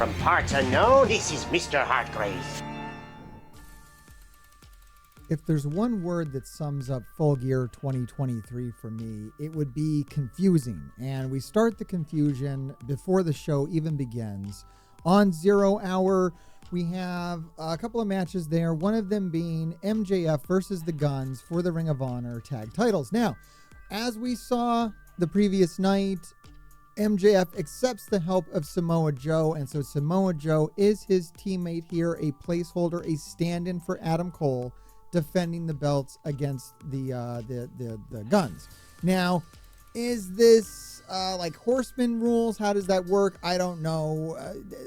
From parts unknown, this is Mr. Hartgraves. If there's one word that sums up Full Gear 2023 for me, it would be confusing. And we start the confusion before the show even begins. On 0 Hour, we have a couple of matches there, one of them being MJF versus the Guns for the Ring of Honor tag titles. Now, as we saw the previous night, MJF accepts the help of Samoa Joe, and so Samoa Joe is his teammate here, a placeholder, a stand-in for Adam Cole, defending the belts against the Guns. Now, is this like Horseman rules? How does that work? I don't know.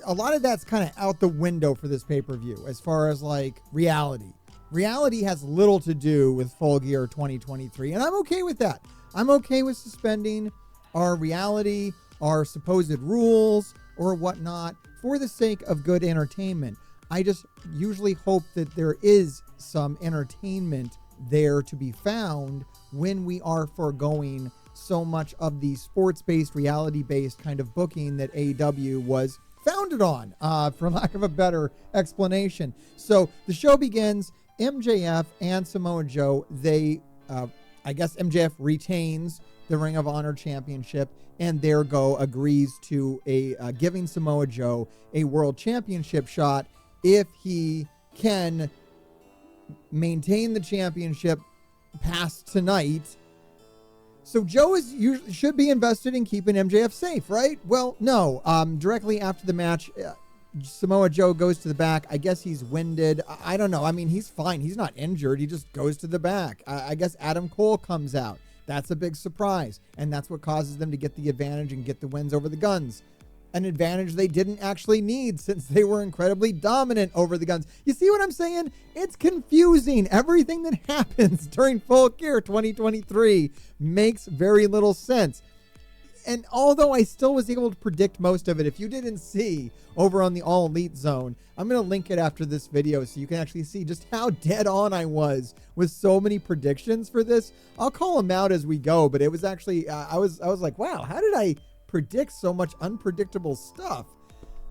A lot of that's kind of out the window for this pay-per-view as far as like reality. Reality has little to do with Full Gear 2023, and I'm okay with that. I'm okay with suspending our reality, our supposed rules, or whatnot for the sake of good entertainment. I just usually hope that there is some entertainment there to be found when we are foregoing so much of the sports-based, reality-based kind of booking that AEW was founded on, for lack of a better explanation. So the show begins, MJF and Samoa Joe, I guess MJF retains the Ring of Honor Championship, and agrees to giving Samoa Joe a World Championship shot if he can maintain the championship past tonight. So Joe should be invested in keeping MJF safe, right? Well, no. Directly after the match, Samoa Joe goes to the back. I guess he's winded. I don't know. I mean, he's fine. He's not injured. He just goes to the back. I guess Adam Cole comes out. That's a big surprise, and that's what causes them to get the advantage and get the wins over the Guns. An advantage they didn't actually need since they were incredibly dominant over the Guns. You see what I'm saying? It's confusing. Everything that happens during Full Gear 2023 makes very little sense. And although I still was able to predict most of it, if you didn't see over on the All Elite Zone, I'm going to link it after this video so you can actually see just how dead on I was with so many predictions for this. I'll call them out as we go, but it was actually, I was like, wow, how did I predict so much unpredictable stuff?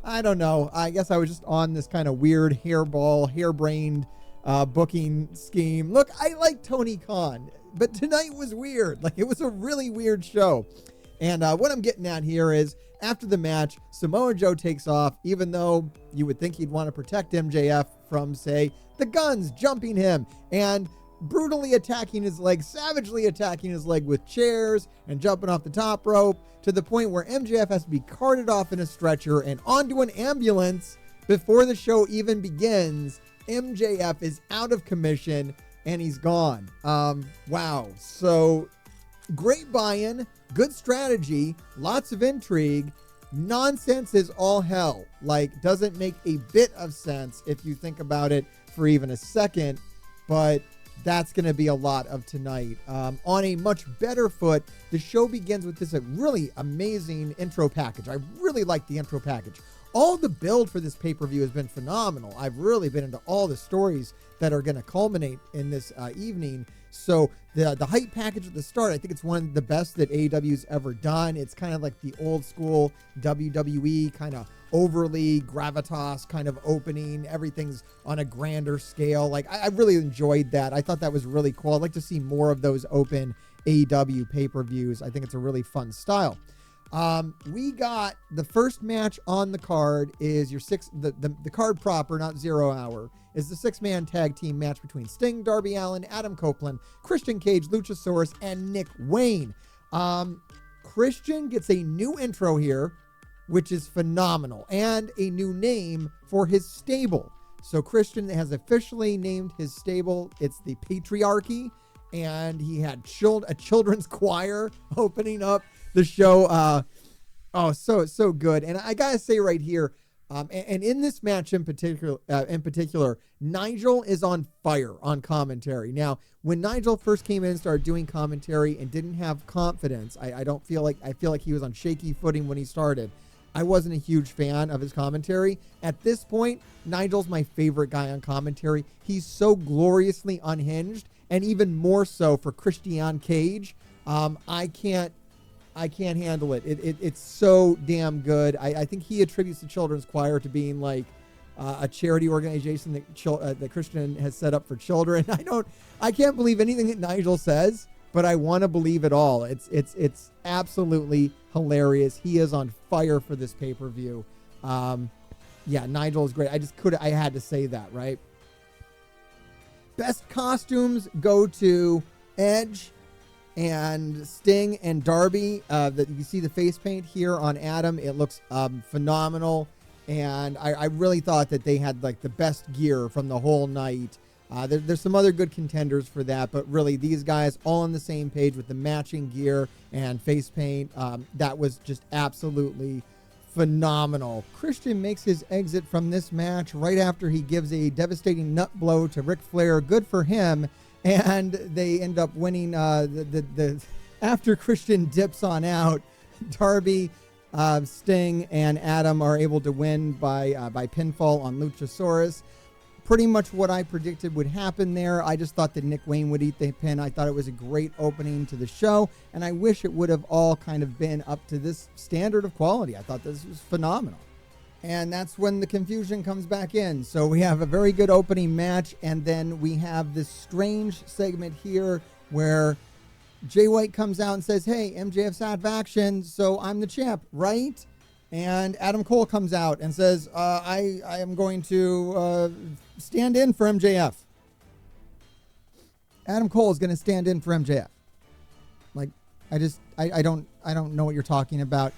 I don't know. I guess I was just on this kind of weird harebrained booking scheme. Look, I like Tony Khan, but tonight was weird. Like, it was a really weird show. And what I'm getting at here is, after the match, Samoa Joe takes off, even though you would think he'd want to protect MJF from, say, the Guns jumping him and brutally attacking his leg, savagely attacking his leg with chairs and jumping off the top rope, to the point where MJF has to be carted off in a stretcher and onto an ambulance before the show even begins. MJF is out of commission and he's gone. Wow. So great buy-in, good strategy, lots of intrigue. Nonsense is all hell. Like, doesn't make a bit of sense if you think about it for even a second, but that's going to be a lot of tonight. On a much better foot, the show begins with this really amazing intro package. I really like the intro package. All the build for this pay-per-view has been phenomenal. I've really been into all the stories that are going to culminate in this evening. So the hype package at the start, I think it's one of the best that AEW's ever done. It's kind of like the old school WWE kind of overly gravitas kind of opening. Everything's on a grander scale. Like, I really enjoyed that. I thought that was really cool. I'd like to see more of those open AEW pay-per-views. I think it's a really fun style. We got the first match on the card is the card proper, not 0 Hour, is the 6-man tag team match between Sting, Darby Allin, Adam Copeland, Christian Cage, Luchasaurus, and Nick Wayne. Christian gets a new intro here, which is phenomenal, and a new name for his stable. So Christian has officially named his stable. It's the Patriarchy, and he had a children's choir opening up the show. So good. And I gotta say right here, and in this match in particular, Nigel is on fire on commentary. Now, when Nigel first came in and started doing commentary and didn't have confidence, I feel like he was on shaky footing when he started. I wasn't a huge fan of his commentary. At this point, Nigel's my favorite guy on commentary. He's so gloriously unhinged, and even more so for Christian Cage. I can't I can't handle it. It's so damn good. I think he attributes the Children's Choir to being like a charity organization that Christian has set up for children. I can't believe anything that Nigel says, but I want to believe it all. It's absolutely hilarious. He is on fire for this pay-per-view. Yeah, Nigel is great. I had to say that, right? Best costumes go to Edge and Sting and Darby. That you see the face paint here on Adam. It looks phenomenal. And I really thought that they had like the best gear from the whole night. There's some other good contenders for that, but really these guys all on the same page with the matching gear and face paint. That was just absolutely phenomenal. Christian makes his exit from this match right after he gives a devastating nut blow to Ric Flair. Good for him. And they end up winning after Christian dips on out. Darby, Sting, and Adam are able to win by pinfall on Luchasaurus. Pretty much what I predicted would happen there. I just thought that Nick Wayne would eat the pin. I thought it was a great opening to the show, and I wish it would have all kind of been up to this standard of quality. I thought this was phenomenal. And that's when the confusion comes back in. So we have a very good opening match, and then we have this strange segment here where Jay White comes out and says, hey, MJF's out of action, so I'm the champ, right? And Adam Cole comes out and says, I am going to stand in for MJF. Adam Cole is going to stand in for MJF. Like, I don't know what you're talking about.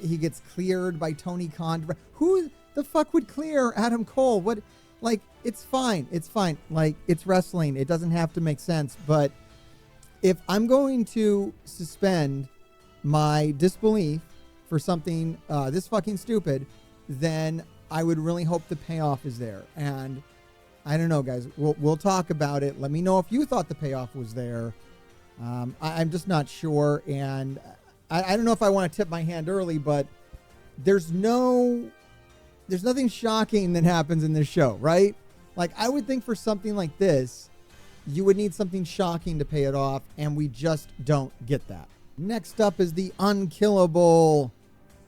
He gets cleared by Tony Khan. Who the fuck would clear Adam Cole? What? Like, it's fine. It's fine. Like, it's wrestling. It doesn't have to make sense. But if I'm going to suspend my disbelief for something this fucking stupid, then I would really hope the payoff is there. And I don't know, guys. We'll talk about it. Let me know if you thought the payoff was there. I'm just not sure. And I don't know if I want to tip my hand early, but there's nothing shocking that happens in this show, right? Like, I would think for something like this, you would need something shocking to pay it off, and we just don't get that. Next up is the unkillable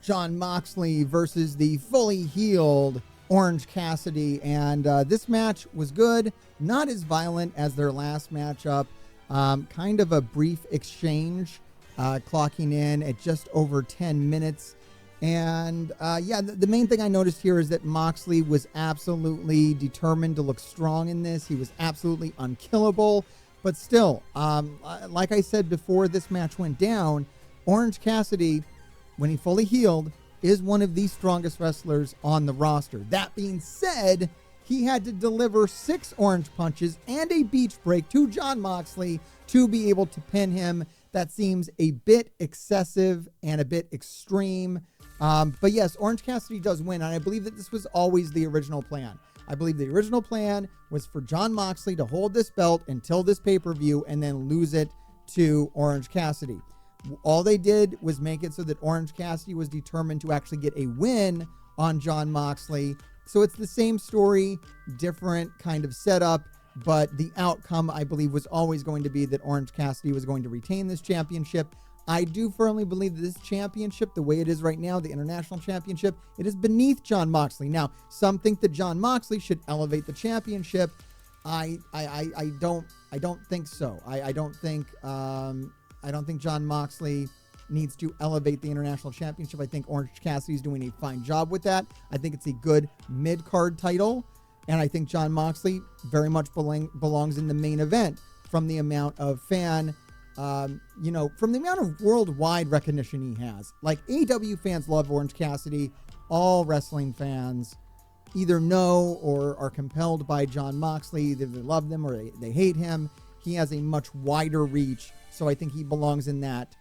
Jon Moxley versus the fully healed Orange Cassidy, and this match was good, not as violent as their last matchup. Kind of a brief exchange, clocking in at just over 10 minutes. And the main thing I noticed here is that Moxley was absolutely determined to look strong in this. He was absolutely unkillable. But still, like I said before this match went down, Orange Cassidy, when he fully healed, is one of the strongest wrestlers on the roster. That being said, he had to deliver 6 orange punches and a beach break to Jon Moxley to be able to pin him. That seems a bit excessive and a bit extreme. But yes, Orange Cassidy does win, and I believe that this was always the original plan. I believe the original plan was for Jon Moxley to hold this belt until this pay-per-view and then lose it to Orange Cassidy. All they did was make it so that Orange Cassidy was determined to actually get a win on Jon Moxley. So it's the same story, different kind of setup, but the outcome, I believe, was always going to be that Orange Cassidy was going to retain this championship. I do firmly believe that this championship, the way it is right now, the International Championship, it is beneath Jon Moxley. Now, some think that Jon Moxley should elevate the championship. I don't think so. I don't think Jon Moxley needs to elevate the International Championship. I think Orange Cassidy is doing a fine job with that. I think it's a good mid-card title, and I think Jon Moxley very much belongs in the main event from the amount of from the amount of worldwide recognition he has. Like, AEW fans love Orange Cassidy. All wrestling fans either know or are compelled by Jon Moxley. Either they love them or they hate him. He has a much wider reach, so I think he belongs in that,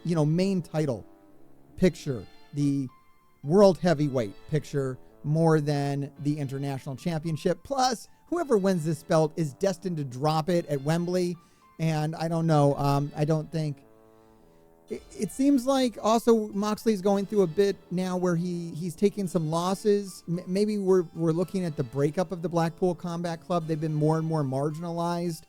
main title picture, the world heavyweight picture, more than the International Championship. Plus, whoever wins this belt is destined to drop it at Wembley. And I don't know. I don't think it seems like also Moxley's going through a bit now where he's taking some losses. Maybe we're looking at the breakup of the Blackpool Combat Club. They've been more and more marginalized.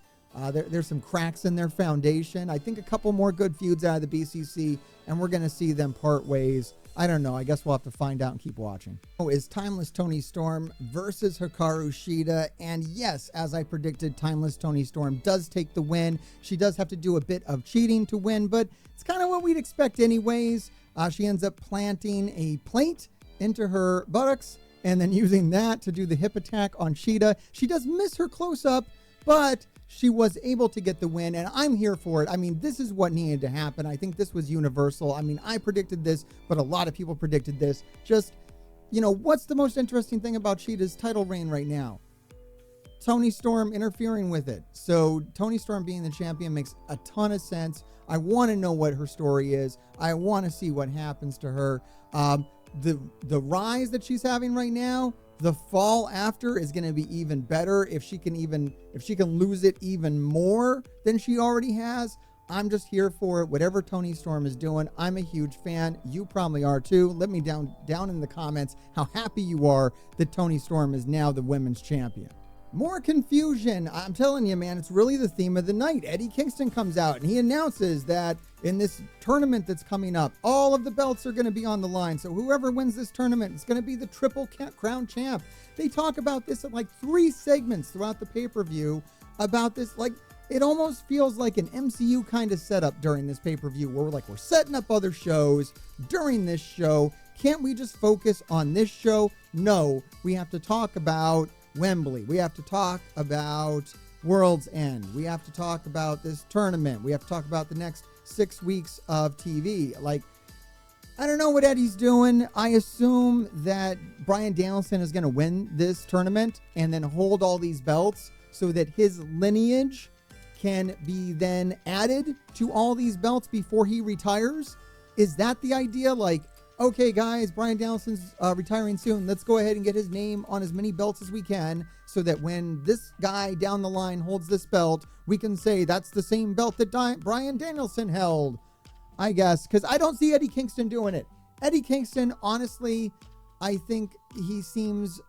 There's some cracks in their foundation. I think a couple more good feuds out of the BCC, and we're going to see them part ways. I don't know. I guess we'll have to find out and keep watching. Is Timeless Toni Storm versus Hikaru Shida. And yes, as I predicted, Timeless Toni Storm does take the win. She does have to do a bit of cheating to win, but it's kind of what we'd expect anyways. She ends up planting a plate into her buttocks and then using that to do the hip attack on Shida. She does miss her close-up, but she was able to get the win, and I'm here for it. I mean, this is what needed to happen. I think this was universal. I mean, I predicted this, but a lot of people predicted this. Just, what's the most interesting thing about Shida's title reign right now? Toni Storm interfering with it. So Toni Storm being the champion makes a ton of sense. I want to know what her story is. I want to see what happens to her. The rise that she's having right now, the fall after is going to be even better. If she can lose it even more than she already has, I'm just here for it. Whatever Toni Storm is doing, I'm a huge fan. You probably are too. Let me down in the comments how happy you are that Toni Storm is now the women's champion. More confusion. I'm telling you, man, it's really the theme of the night. Eddie Kingston comes out and he announces that in this tournament that's coming up, all of the belts are going to be on the line. So whoever wins this tournament is going to be the Triple Crown champ. They talk about this at like 3 segments throughout the pay-per-view about this. Like, it almost feels like an MCU kind of setup during this pay-per-view where we're setting up other shows during this show. Can't we just focus on this show? No, we have to talk about Wembley. We have to talk about World's End. We have to talk about this tournament. We have to talk about the next 6 weeks of TV. I don't know what Eddie's doing. I assume that Bryan Danielson is going to win this tournament and then hold all these belts so that his lineage can be then added to all these belts before he retires. Is that the idea? Okay, guys, Bryan Danielson's retiring soon. Let's go ahead and get his name on as many belts as we can so that when this guy down the line holds this belt, we can say that's the same belt that Bryan Danielson held, I guess, because I don't see Eddie Kingston doing it. Eddie Kingston, honestly, I think he seems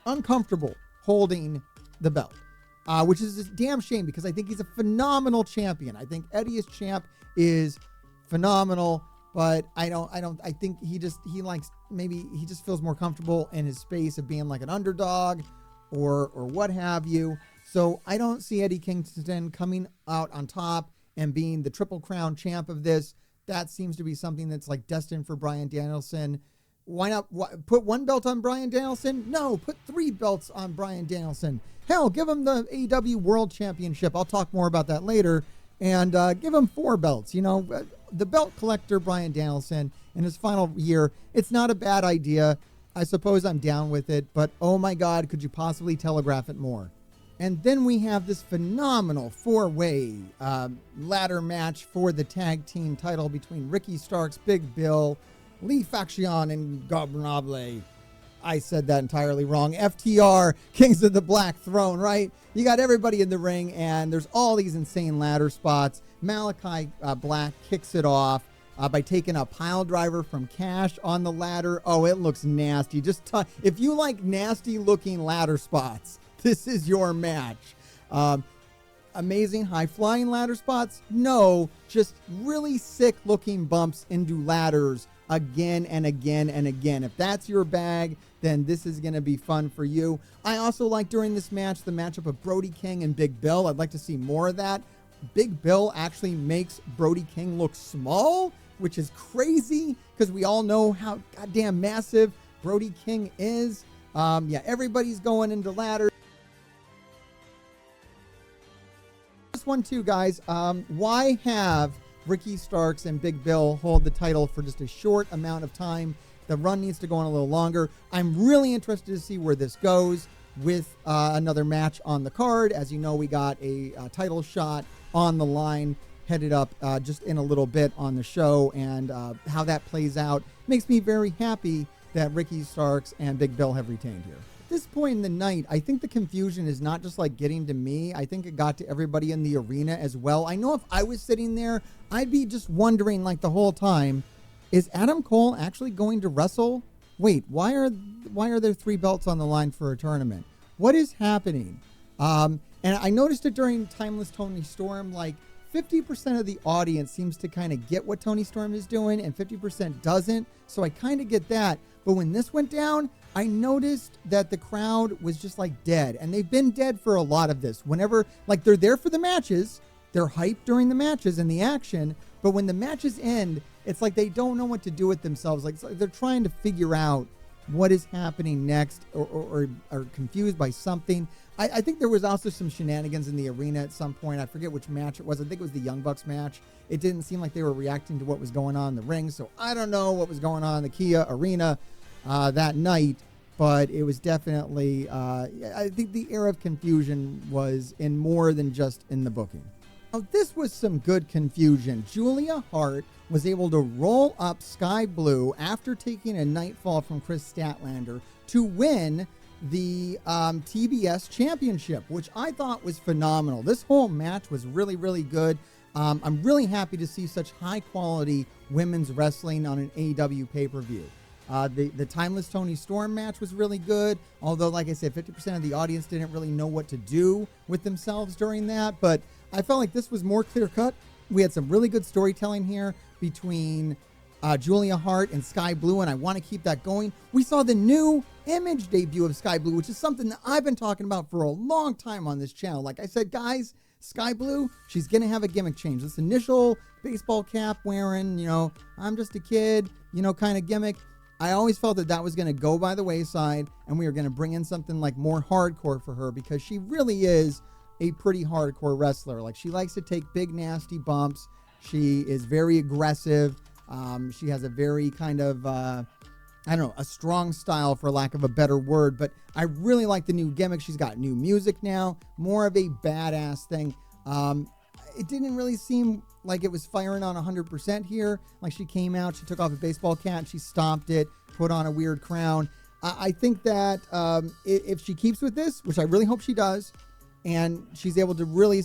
uncomfortable holding the belt, which is a damn shame because I think he's a phenomenal champion. I think Eddie as champ is phenomenal. But I think he just feels more comfortable in his space of being like an underdog or what have you. So I don't see Eddie Kingston coming out on top and being the Triple Crown champ of this. That seems to be something that's destined for Bryan Danielson. Why not put 1 belt on Bryan Danielson? No, put 3 belts on Bryan Danielson. Hell, give him the AEW World Championship. I'll talk more about that later. And give him 4 belts. The belt collector, Bryan Danielson, in his final year, it's not a bad idea. I suppose I'm down with it, but oh my God, could you possibly telegraph it more? And then we have this phenomenal 4-way ladder match for the tag team title between Ricky Starks, Big Bill, Lee Faction, and Gobernable. I said that entirely wrong. FTR, Kings of the Black Throne, right? You got everybody in the ring, and there's all these insane ladder spots. Malachi Black kicks it off by taking a pile driver from Cash on the ladder. Oh, it looks nasty. If you like nasty-looking ladder spots, this is your match. Amazing high-flying ladder spots? No, just really sick-looking bumps into ladders again and again and again. If that's your bag, then this is going to be fun for you. I also like during this match the matchup of Brody King and Big Bill. I'd like to see more of that. Big Bill actually makes Brody King look small, which is crazy because we all know how goddamn massive Brody King is. Everybody's going into ladders. This one too, guys. Why have Ricky Starks and Big Bill hold the title for just a short amount of time? The run needs to go on a little longer. I'm really interested to see where this goes with another match on the card. As you know, we got a title shot on the line headed up just in a little bit on the show, and how that plays out makes me very happy that Ricky Starks and Big Bill have retained here. At this point in the night, I think the confusion is not just getting to me. I think it got to everybody in the arena as well. I know if I was sitting there, I'd be just wondering the whole time, is Adam Cole actually going to wrestle? Wait, why are there 3 belts on the line for a tournament? What is happening? And I noticed it during Timeless Tony Storm, like 50% of the audience seems to kind of get what Tony Storm is doing and 50% doesn't. So I kind of get that. But when this went down, I noticed that the crowd was just like dead. And they've been dead for a lot of this. Whenever, like, they're there for the matches, they're hyped during the matches and the action. But when the matches end, it's like they don't know what to do with themselves. Like, they're trying to figure out what is happening next, or are confused by something. I think there was also some shenanigans in the arena at some point. I forget which match it was. I think it was the Young Bucks match. It didn't seem like they were reacting to what was going on in the ring. So I don't know what was going on in the Kia arena that night, but it was definitely, I think the air of confusion was in more than just in the booking. Now, this was some good confusion. Julia Hart was able to roll up Sky Blue after taking a nightfall from Chris Statlander to win the TBS championship, which I thought was phenomenal. This whole match was really, really good. I'm really happy to see such high quality women's wrestling on an AEW pay-per-view. The Timeless Tony Storm match was really good, although, like I said, 50% of the audience didn't really know what to do with themselves during that, but I felt like this was more clear-cut. We had some really good storytelling here between Julia Hart and Sky Blue, and I want to keep that going. We saw the new image debut of Sky Blue, which is something that I've been talking about for a long time on this channel. Like I said, guys, Sky Blue, she's going to have a gimmick change. This initial baseball cap wearing, I'm just a kid, kind of gimmick. I always felt that that was going to go by the wayside, and we were going to bring in something like more hardcore for her, because she really is a pretty hardcore wrestler. Like, she likes to take big, nasty bumps. She is very aggressive. She has a very kind of, a strong style, for lack of a better word. But I really like the new gimmick. She's got new music now, more of a badass thing. It didn't really seem like it was firing on 100% here. Like, she came out, she took off a baseball cap, she stomped it, put on a weird crown. I think that if she keeps with this, which I really hope she does, and she's able to really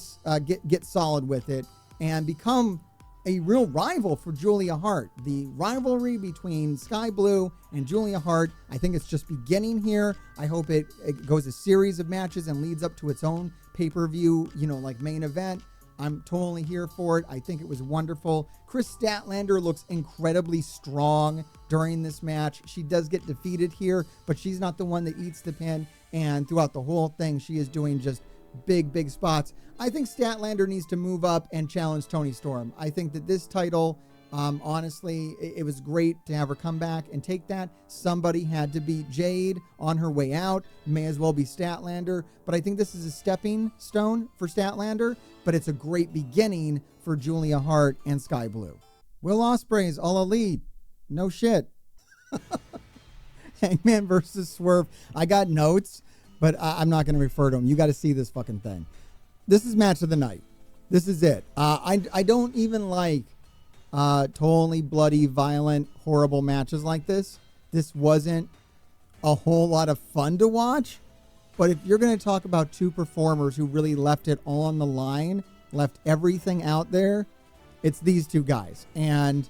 get solid with it and become a real rival for Julia Hart. The rivalry between Sky Blue and Julia Hart, I think it's just beginning here. I hope it goes a series of matches and leads up to its own pay-per-view, like main event. I'm totally here for it. I think it was wonderful. Chris Statlander looks incredibly strong during this match. She does get defeated here, but she's not the one that eats the pin. And throughout the whole thing, she is doing just big spots. I think Statlander needs to move up and challenge Tony Storm. I think that this title, honestly, it was great to have her come back and take that. Somebody had to beat Jade on her way out. May as well be Statlander. But I think this is a stepping stone for Statlander, but it's a great beginning for Julia Hart and Sky Blue. Will Ospreay's All Elite. No shit. Hangman versus Swerve. I got notes, but I'm not going to refer to them. You got to see this fucking thing. This is match of the night. This is it. I don't even like totally bloody, violent, horrible matches like this. This wasn't a whole lot of fun to watch. But if you're going to talk about two performers who really left it all on the line, left everything out there, it's these two guys. And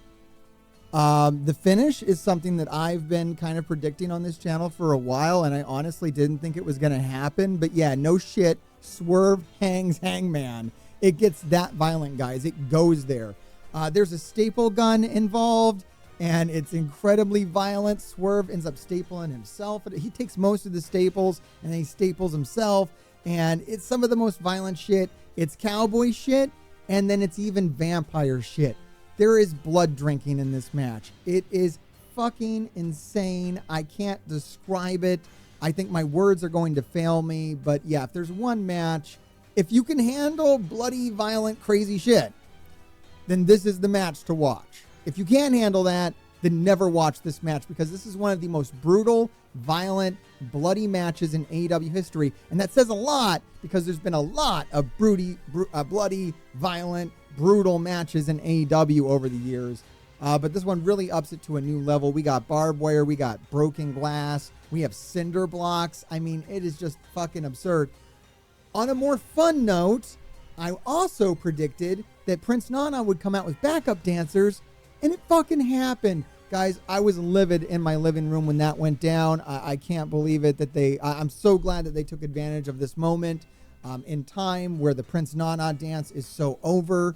the finish is something that I've been kind of predicting on this channel for a while, and I honestly didn't think it was going to happen. But yeah, no shit. Swerve hangs Hangman. It gets that violent, guys. It goes there. There's a staple gun involved, and it's incredibly violent. Swerve ends up stapling himself. He takes most of the staples, and then he staples himself, and it's some of the most violent shit. It's cowboy shit, and then it's even vampire shit. There is blood drinking in this match. It is fucking insane. I can't describe it. I think my words are going to fail me. But yeah, if there's one match, if you can handle bloody, violent, crazy shit, then this is the match to watch. If you can't handle that, then never watch this match, because this is one of the most brutal, violent, bloody matches in AEW history. And that says a lot, because there's been a lot of bloody, violent, brutal matches in AEW over the years. But this one really ups it to a new level. We got barbed wire. We got broken glass. We have cinder blocks. I mean, it is just fucking absurd. On a more fun note, I also predicted that Prince Nana would come out with backup dancers, and it fucking happened. Guys, I was livid in my living room when that went down. I can't believe it that I'm so glad that they took advantage of this moment. in time where the Prince Nana dance is so over.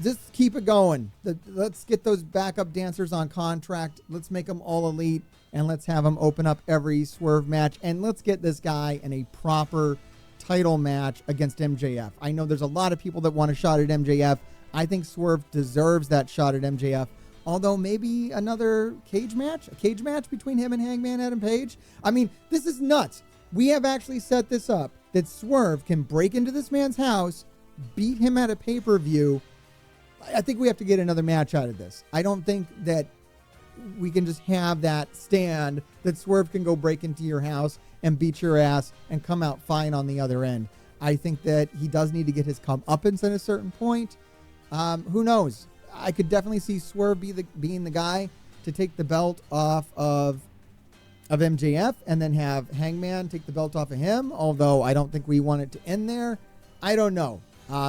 Just keep it going. Let's get those backup dancers on contract. Let's make them all elite, and let's have them open up every Swerve match. And let's get this guy in a proper title match against MJF. I know there's a lot of people that want a shot at MJF. I think Swerve deserves that shot at MJF. Although maybe another a cage match between him and Hangman Adam Page. I mean, this is nuts. We have actually set this up that Swerve can break into this man's house, beat him at a pay-per-view. I think we have to get another match out of this. I don't think that we can just have that stand that Swerve can go break into your house and beat your ass and come out fine on the other end. I think that he does need to get his comeuppance at a certain point. Who knows? I could definitely see Swerve being the guy to take the belt off of MJF and then have Hangman take the belt off of him, although I don't think we want it to end there. I don't know.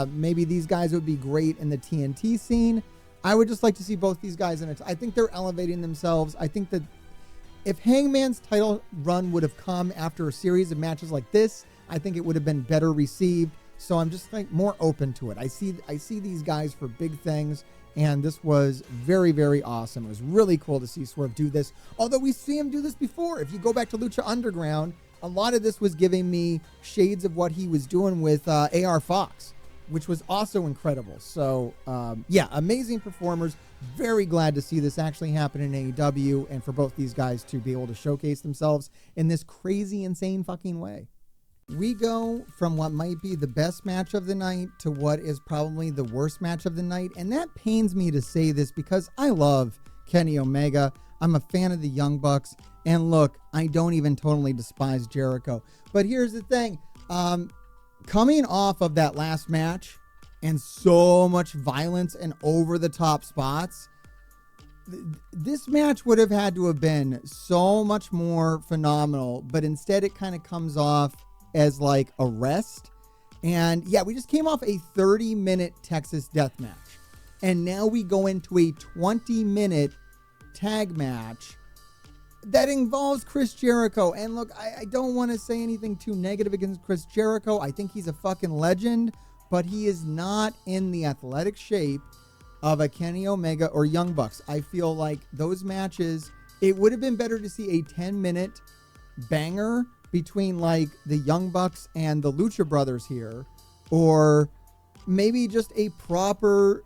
Maybe these guys would be great in the TNT scene. I would just like to see both these guys in it. I think they're elevating themselves. I think that if Hangman's title run would have come after a series of matches like this, I think it would have been better received. So I'm just like more open to it. I see these guys for big things, and this was very, very awesome. It was really cool to see Swerve do this. Although we see him do this before. If you go back to Lucha Underground, a lot of this was giving me shades of what he was doing with AR Fox, which was also incredible. So, yeah, amazing performers. Very glad to see this actually happen in AEW and for both these guys to be able to showcase themselves in this crazy, insane fucking way. We go from what might be the best match of the night to what is probably the worst match of the night. And that pains me to say this because I love Kenny Omega. I'm a fan of the Young Bucks. And look, I don't even totally despise Jericho. But here's the thing. Coming off of that last match and so much violence and over-the-top spots, this match would have had to have been so much more phenomenal, but instead it kind of comes off as like a rest. And yeah, we just came off a 30-minute Texas death match, and now we go into a 20-minute tag match that involves Chris Jericho. And look, I don't want to say anything too negative against Chris Jericho. I think he's a fucking legend, but he is not in the athletic shape of a Kenny Omega or Young Bucks. I feel like those matches, it would have been better to see a 10-minute banger between like the Young Bucks and the Lucha Brothers here, or maybe just a proper,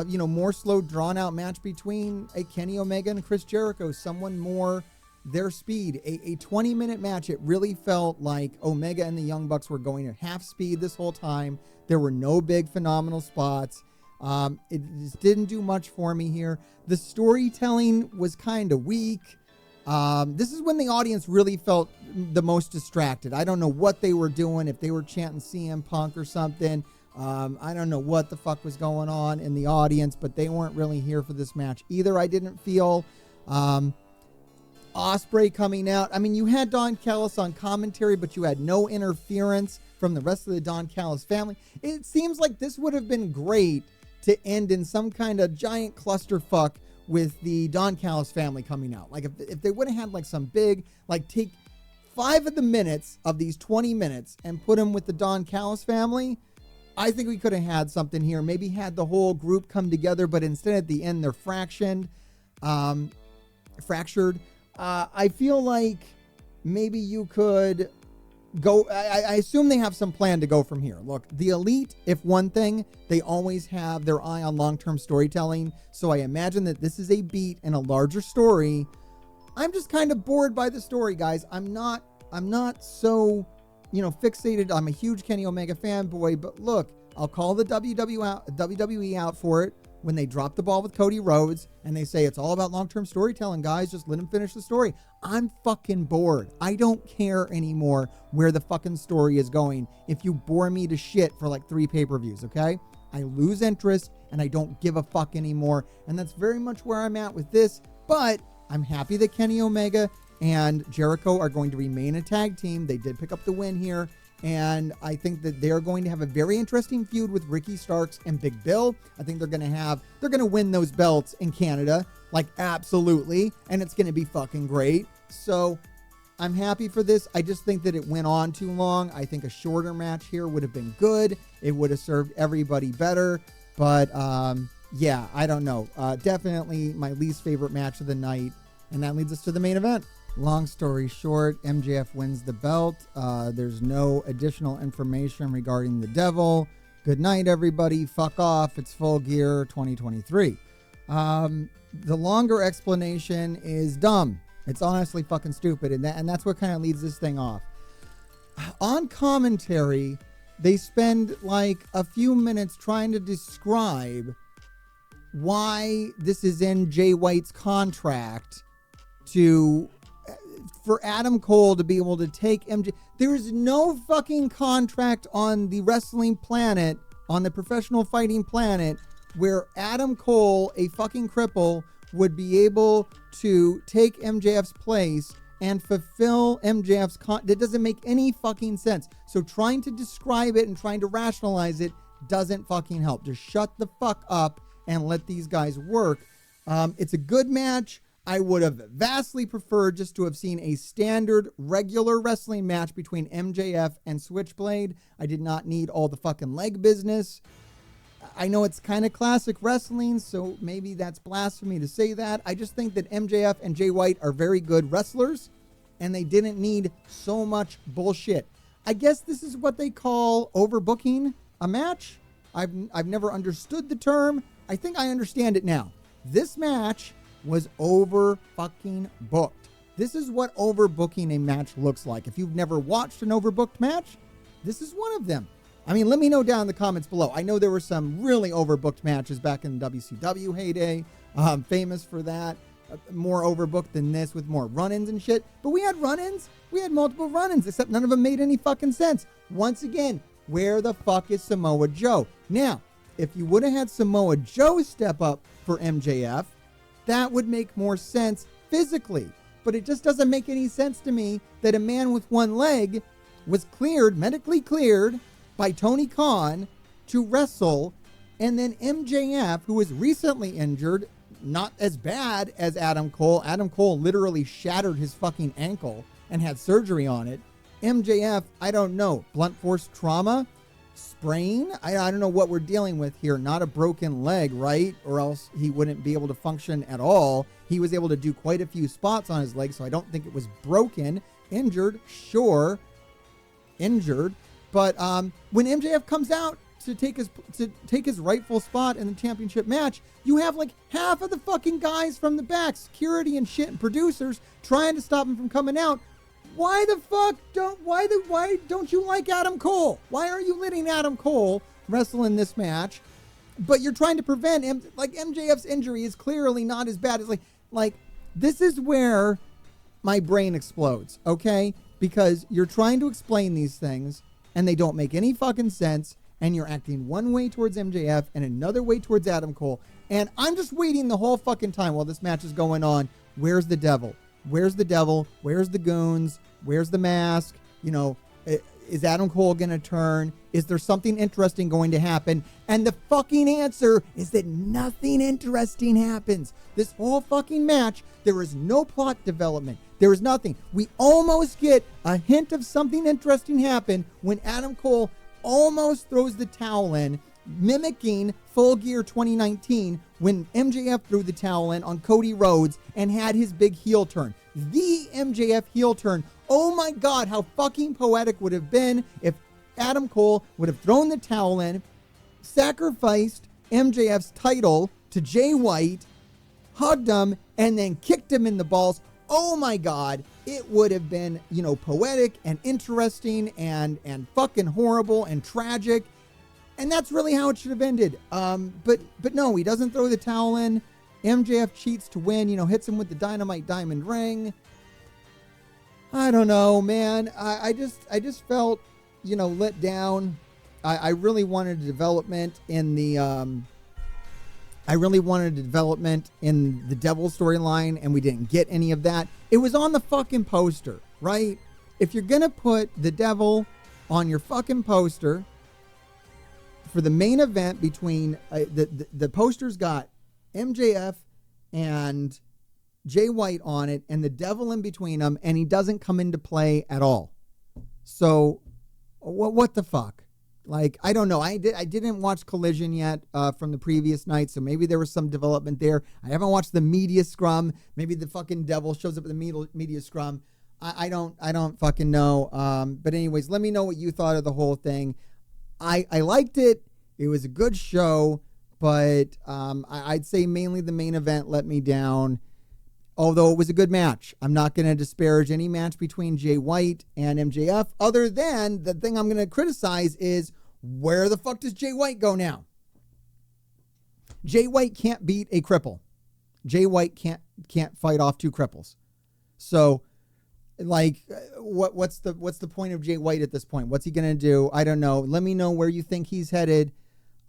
more slow drawn out match between a Kenny Omega and Chris Jericho, someone more their speed. A 20-minute match. It really felt like Omega and the Young Bucks were going at half speed this whole time. There were no big phenomenal spots. It just didn't do much for me here. The storytelling was kind of weak. This is when the audience really felt the most distracted. I don't know what they were doing, if they were chanting CM Punk or something. I don't know what the fuck was going on in the audience, but they weren't really here for this match either. I didn't feel Ospreay coming out. I mean, you had Don Callis on commentary, but you had no interference from the rest of the Don Callis family. It seems like this would have been great to end in some kind of giant clusterfuck with the Don Callis family coming out. Like if they would have had like some big, like take 5 of the minutes of these 20 minutes and put them with the Don Callis family, I think we could have had something here. Maybe had the whole group come together, but instead at the end they're fractured. I feel like maybe you could go. I assume they have some plan to go from here. Look, the Elite, if one thing, they always have their eye on long-term storytelling. So I imagine that this is a beat in a larger story. I'm just kind of bored by the story, guys. I'm not so, fixated. I'm a huge Kenny Omega fanboy, but look, I'll call the WWE out for it when they drop the ball with Cody Rhodes and they say it's all about long-term storytelling, guys. Just let him finish the story. I'm fucking bored. I don't care anymore where the fucking story is going if you bore me to shit for like 3 pay-per-views, okay? I lose interest and I don't give a fuck anymore. And that's very much where I'm at with this. But I'm happy that Kenny Omega and Jericho are going to remain a tag team. They did pick up the win here. And I think that they're going to have a very interesting feud with Ricky Starks and Big Bill. I think they're going to win those belts in Canada. Like, absolutely. And it's going to be fucking great. So I'm happy for this. I just think that it went on too long. I think a shorter match here would have been good. It would have served everybody better. But, yeah, I don't know. Definitely my least favorite match of the night. And that leads us to the main event. Long story short, MJF wins the belt. There's no additional information regarding the Devil. Good night, everybody. Fuck off. It's Full Gear 2023. The longer explanation is dumb. It's honestly fucking stupid. And that's what kind of leads this thing off. On commentary, they spend like a few minutes trying to describe why this is in Jay White's contract for Adam Cole to be able to take MJ. There is no fucking contract on the wrestling planet, on the professional fighting planet, where Adam Cole, a fucking cripple, would be able to take MJF's place and fulfill MJF's that doesn't make any fucking sense. So trying to describe it and trying to rationalize it doesn't fucking help. Just shut the fuck up and let these guys work. It's a good match. I would have vastly preferred just to have seen a standard regular wrestling match between MJF and Switchblade. I did not need all the fucking leg business. I know it's kind of classic wrestling, so maybe that's blasphemy to say that. I just think that MJF and Jay White are very good wrestlers, and they didn't need so much bullshit. I guess this is what they call overbooking a match. I've never understood the term. I think I understand it now. This match was over fucking booked. This is what overbooking a match looks like. If you've never watched an overbooked match, this is one of them. I mean, let me know down in the comments below. I know there were some really overbooked matches back in the WCW heyday. Famous for that. More overbooked than this with more run-ins and shit. But we had run-ins. We had multiple run-ins, except none of them made any fucking sense. Once again, where the fuck is Samoa Joe? Now, if you would have had Samoa Joe step up for MJF, that would make more sense physically. But it just doesn't make any sense to me that a man with one leg was cleared, medically cleared, by Tony Khan to wrestle, and then MJF, who was recently injured, not as bad as Adam Cole. Adam Cole literally shattered his fucking ankle and had surgery on it. MJF, I don't know, blunt force trauma, sprain? I don't know what we're dealing with here. Not a broken leg, right? Or else he wouldn't be able to function at all. He was able to do quite a few spots on his leg, so I don't think it was broken. Injured, sure. Injured. But when MJF comes out to take his rightful spot in the championship match, you have like half of the fucking guys from the back, security and shit, and producers trying to stop him from coming out. Why the fuck why don't you like Adam Cole? Why are you letting Adam Cole wrestle in this match? But you're trying to prevent him. Like, MJF's injury is clearly not as bad as like this is where my brain explodes, okay? Because you're trying to explain these things and they don't make any fucking sense, and you're acting one way towards MJF and another way towards Adam Cole. And I'm just waiting the whole fucking time while this match is going on. Where's the Devil? Where's the Devil? Where's the goons? Where's the mask? You know, is Adam Cole going to turn? Is there something interesting going to happen? And the fucking answer is that nothing interesting happens. This whole fucking match, there is no plot development. There is nothing. We almost get a hint of something interesting happen when Adam Cole almost throws the towel in, mimicking Full Gear 2019 when MJF threw the towel in on Cody Rhodes and had his big heel turn. The MJF heel turn. Oh my God, how fucking poetic would have been if Adam Cole would have thrown the towel in, sacrificed MJF's title to Jay White, hugged him, and then kicked him in the balls. Oh my God, it would have been, you know, poetic and interesting and fucking horrible and tragic. And that's really how it should have ended. But no, he doesn't throw the towel in. MJF cheats to win, you know, hits him with the dynamite diamond ring. I don't know, man. I just felt, you know, let down. I really wanted development in the Devil storyline, and we didn't get any of that. It was on the fucking poster, right? If you're gonna put the Devil on your fucking poster for the main event between the poster's got MJF and Jay White on it and the devil in between them, and he doesn't come into play at all. So what the fuck? Like, I don't know. I didn't watch Collision yet from the previous night, so maybe there was some development there. I haven't watched the media scrum. Maybe the fucking devil shows up at the media scrum. I don't fucking know. But anyways, let me know what you thought of the whole thing. I liked it. It was a good show, but I'd say mainly the main event let me down. Although it was a good match. I'm not going to disparage any match between Jay White and MJF, other than the thing I'm going to criticize is, where the fuck does Jay White go now? Jay White can't beat a cripple. Jay White can't fight off two cripples. So, like, what's the point of Jay White at this point? What's he going to do? I don't know. Let me know where you think he's headed.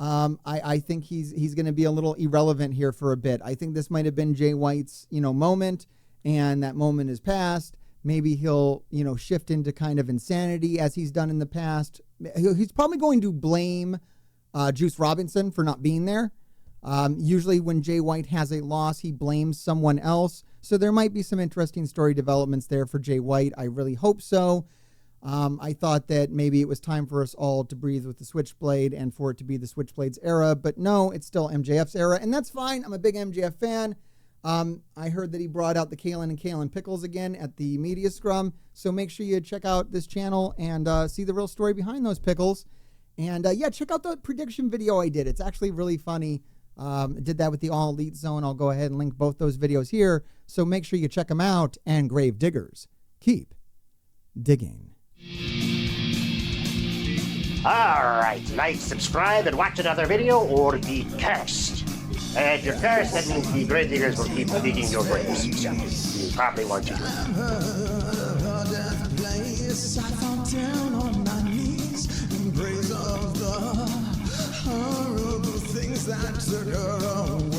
I think he's going to be a little irrelevant here for a bit. I think this might have been Jay White's, moment, and that moment is past. Maybe he'll, shift into kind of insanity as he's done in the past. He's probably going to blame Juice Robinson for not being there. Usually when Jay White has a loss, he blames someone else. So there might be some interesting story developments there for Jay White. I really hope so. I thought that maybe it was time for us all to breathe with the Switchblade and for it to be the Switchblade's era, but no, it's still MJF's era, and that's fine. I'm a big MJF fan. I heard that he brought out the Kalen and Kalen pickles again at the media scrum, so make sure you check out this channel and see the real story behind those pickles. And check out the prediction video I did. It's actually really funny. I did that with the All Elite Zone. I'll go ahead and link both those videos here, so make sure you check them out. And Grave Diggers, keep digging. Alright, like, subscribe, and watch another video, or be cursed. And if you're cursed, that means the grave diggers will keep digging your graves. So you probably want to do it. I fall down on my knees in praise of the horrible things that took her away.